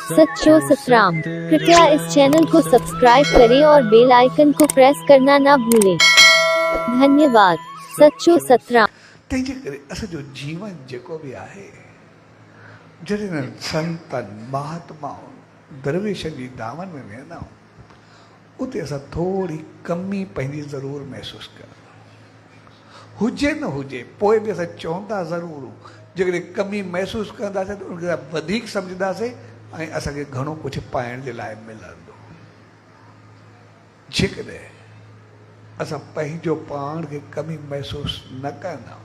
सच्चो सतराम। कृपया इस चैनल को सब्सक्राइब करें और बेल आइकन को प्रेस करना ना भूलें। धन्यवाद। सच्चो सतराम। तंहिंजे करे असांजो जीवन जेको बि आहे, जॾहिं संतनि महात्माउनि दरवेशनि जी दामन में वेंदा आहियूं, उते असां थोरी कमी पंहिंजी ज़रूरु महसूसु कंदा, हुजे न हुजे पोइ बि असां चवंदा ज़रूरु, जेकॾहिं कमी महसूसु कंदासीं त उनखे वधीक सम्झंदासीं ऐं असांखे घणो कुझु पाइण जे लाइ मिलंदो। जेकॾहिं असां पंहिंजो पाण खे कमी महसूसु न कंदा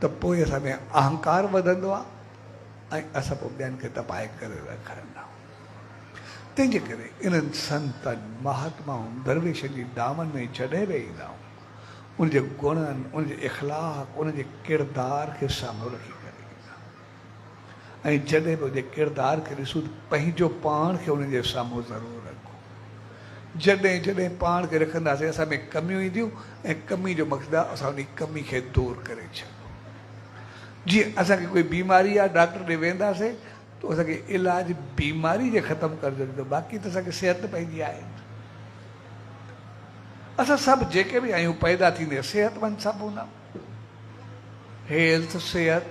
त पोइ असां में अहंकार वधंदो आहे ऐं असां पोइ ॿियनि खे तपाए करे रखंदा। तंहिंजे करे इन्हनि संतनि महात्माउनि दरवेशनि जी दामन में जॾहिं बि ईंदा आहियूं, उनजे गुणनि, उनजे इख़लाक़, उनजे किरदार खे साम्हूं रखी करे ईंदा। ऐं जॾहिं बि उनजे किरदार खे ॾिसूं त पंहिंजो पाण खे उनजे साम्हूं ज़रूरु रखो। जॾहिं जॾहिं पाण खे रखंदासीं असां में कमियूं ईंदियूं ऐं कमी जो मक़सदु आहे असां उन कमी खे दूरि करे छॾियो। जीअं असांखे कोई बीमारी आहे, डॉक्टर ॾे वेंदासीं त असांखे इलाज बीमारी जे ख़तमु करे छॾींदो, बाक़ी त असांखे सिहत पंहिंजी आहे। असां सभु जेके बि आहियूं पैदा थींदे सिहतमंद सभु हूंदा, हेल्थ सिहत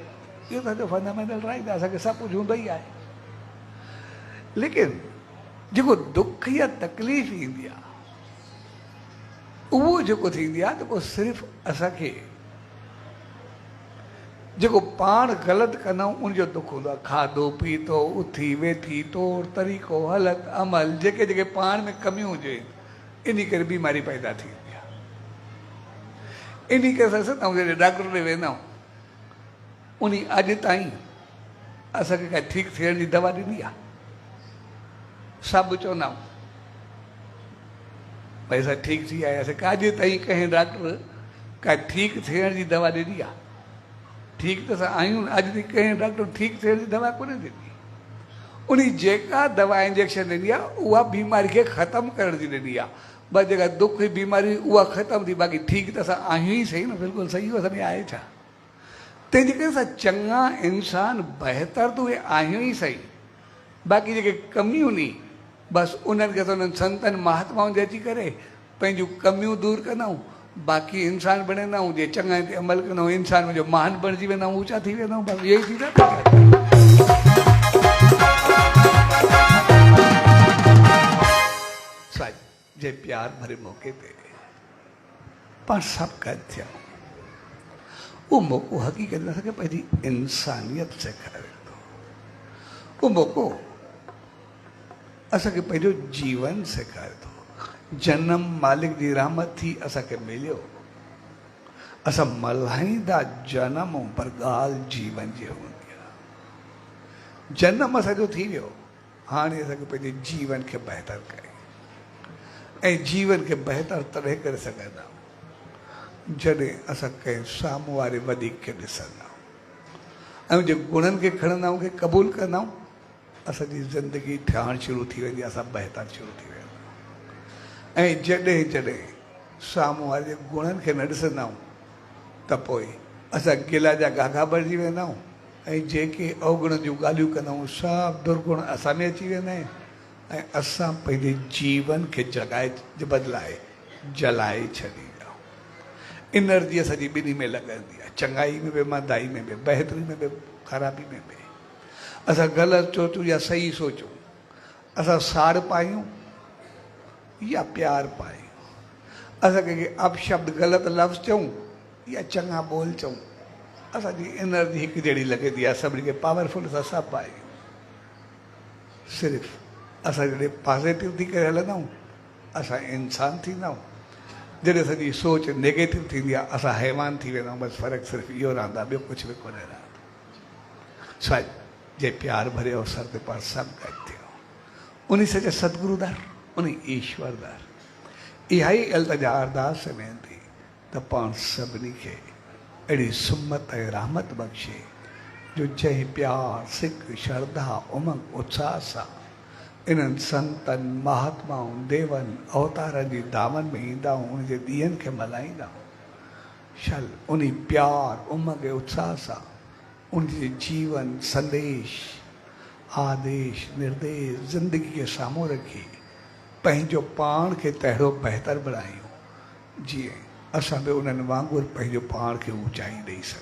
इहो त असांजो फंडामेंटल राइट आहे, असांखे सभु कुझु हूंदो ई आहे। लेकिन जेको दुख या तकलीफ़ ईंदी आहे, उहो जेको थींदी आहे त पोइ सिर्फ़ु असांखे जेको पाण ग़लति कंदा आहियूं उनजो दुख हूंदो आहे। खाधो पीतो, उथी वेठी, तौरु तरीक़ो, हलत अमल, जेके जेके पाण में कमियूं हुजे, इन करे बीमारी पैदा थींदी आहे। इन करे असां सदाऊं जॾहिं डॉक्टर ॾे वेंदा आहियूं, उन अॼु ताईं असांखे का ठीकु थियण जी दवा ॾिनी आहे? सभु चवंदा आहियूं भई असां ठीकु थी आयासीं, अॼु ताईं कंहिं डॉक्टर का ठीकु थियण जी दवा ॾिनी आहे? ठीकु त असां आहियूं, अॼु ताईं कंहिं डॉक्टर ठीकु थियण जी दवा कोन्हे ॾिनी। उन जेका दवा इंजेक्शन ॾिनी आहे उहा बीमारी खे ख़तमु करण जी ॾिनी आहे। बसि जेका दुख जी बीमारी उहा ख़तमु थी, बाक़ी ठीकु त असां आहियूं ई सही न, बिल्कुलु सही असां में आहे छा? तंहिंजे करे असां चङा इंसान बहितर त उहे आहियूं ई सही, बाक़ी जेके कमियूं नी बसि उन्हनि खे असां उन्हनि संतनि महात्माउनि जे अची करे पंहिंजूं कमियूं दूरि कंदा आहियूं, बाक़ी इंसान बणंदा आहियूं। जे चङा ते अमल कंदा आहियूं, इंसान मुंहिंजो महान बणिजी वेंदा आहियूं, ऊचा थी वेंदा आहियूं, बसि इहो ई थींदा। साईं जे प्यार भरे मौक़े ते पाण सभु क़ैद थिया, उहो मौक़ो हक़ीक़त में असांखे पंहिंजी इंसानियत सेखारे थो। उहो मौक़ो असांखे पंहिंजो जीवन सेखारे थो। जनम मालिक जी रहमत थी असांखे मिलियो, असां मल्हाईंदा जनम, पर ॻाल्हि जीवन जी हूंदी आहे। जनम असांजो थी वियो, हाणे असांखे पंहिंजे जीवन खे बहितर करे, ऐं जीवन खे बहितर तॾहिं करे सघंदा आहियूं जॾहिं असां कंहिं साम्हूं वारे वधीक खे ॾिसंदा आहियूं ऐं जे गुणनि खे खणंदा आहियूं, खे क़बूल कंदा आहियूं, असांजी ज़िंदगी ठहणु शुरू थी वेंदी, असां बहितर शुरू थी वेंदा आहियूं। ऐं जॾहिं जॾहिं साम्हूं वारे जे गुणनि खे न ॾिसंदा आहियूं त पोइ असां गिला जा गाघा बणिजी वेंदा आहियूं ऐं जेके अवगुण जूं ॻाल्हियूं कंदा आहियूं सभु दुर्गुण असां में अची वेंदा आहिनि ऐं असां पंहिंजे जीवन खे बदिलाए जलाए छॾींदा आहियूं। एनर्जी असांजी ॿिन्ही में लॻंदी आहे, चङाई में बि, मंदाई में बि, बहितरी में बि, ख़राबी में बि। असां ग़लति सोचूं या सही सोचूं, असां साड़ पायूं या प्यार पायूं, असां कंहिंखे अपशब्द ग़लति लफ़्ज़ चऊं या चङा ॿोल चऊं, असांजी एनर्जी हिकु जहिड़ी लॻंदी आहे, सभिनी खे पावरफुल असां सभु आहियूं। सिर्फ़ु असां जॾहिं पॉज़िटिव थी करे हलंदा आहियूं असां इंसान थींदा आहियूं, जॾहिं असांजी सोच नेगेटिव थींदी आहे असां हैवान थी वेंदा आहियूं। बसि फ़र्क़ु सिर्फ़ु इहो रहंदो आहे, ॿियो कुझु बि कोन्हे रहंदो। साईं जे प्यार भरे अवसर ते पाण सभु गॾु थियो, उन सॼे सतगुरू दर, उन ईश्वर दर, इहा ई इल्तिजा अरदास वेंदी त पाण सभिनी खे अहिड़ी सुमत ऐं रहमत बख़्शे जो जंहिं प्यार, सिक, श्रद्धा, उमंग, उत्साह सां इन्हनि संतनि महात्माउनि देवनि अवतारनि जी दामन में ईंदा आहियूं, उनजे ॾींहंनि खे मल्हाईंदा आहियूं, शल उन प्यार, उमंग ऐं उत्साह सां उनजे जीवन संदेश आदेश निर्देश ज़िंदगी के साम्हूं रखी पंहिंजो पाण खे तहिड़ो बहितर बणायूं जीअं असां बि उन्हनि वांगुरु पंहिंजो पाण खे ऊचाई ॾेई सघूं।